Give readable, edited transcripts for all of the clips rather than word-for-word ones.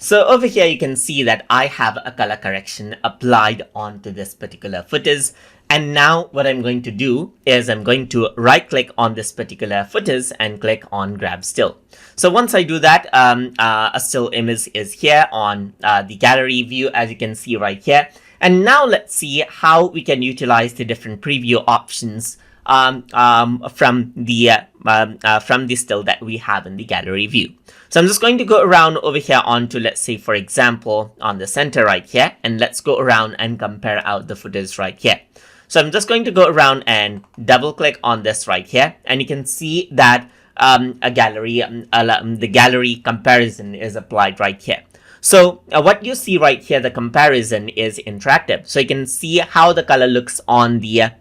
So over here, you can see that I have a color correction applied onto this particular footage. And now what I'm going to do is I'm going to right click on this particular footage and click on grab still. So once I do that, a still image is here on the gallery view, as you can see right here. And now let's see how we can utilize the different preview options from the still that we have in the gallery view. So I'm just going to go around over here onto, let's say, for example, on the center right here, and let's go around and compare out the footage right here. So I'm just going to go around and double click on this right here, and you can see that the gallery comparison is applied right here. So what you see right here, the comparison is interactive. So you can see how the color looks on the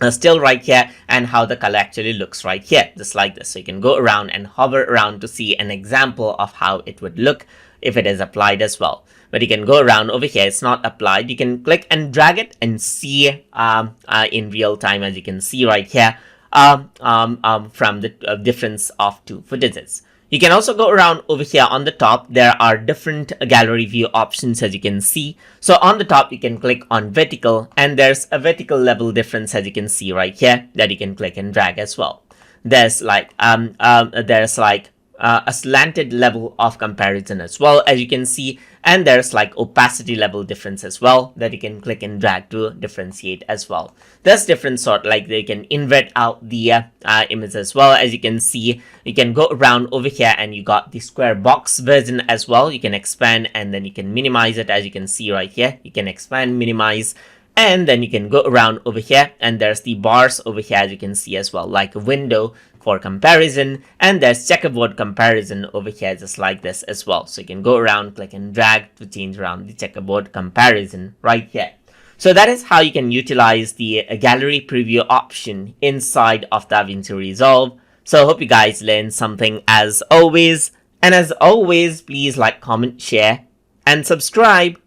still right here and how the color actually looks right here, just like this. So you can go around and hover around to see an example of how it would look if it is applied as well. But you can go around over here, it's not applied. You can click and drag it and see in real time, as you can see right here, from the difference of two footages. You can also go around over here on the top. There are different gallery view options, as you can see. So on the top, you can click on vertical, and there's a vertical level difference, as you can see right here, that you can click and drag as well. There's like a slanted level of comparison as well, as you can see, and there's like opacity level difference as well that you can click and drag to differentiate as well. There's different sort, like they can invert out the image as well, as you can see. You can go around over here and you got the square box version as well. You can expand and then you can minimize it, as you can see right here. You can expand, minimize, and then you can go around over here, and there's the bars over here, as you can see as well, like a window for comparison, and there's checkerboard comparison over here, just like this as well. So you can go around, click and drag to change around the checkerboard comparison right here. So that is how you can utilize the gallery preview option inside of Davinci Resolve. So I hope you guys learned something as always, and as always, please like, comment, share, and subscribe.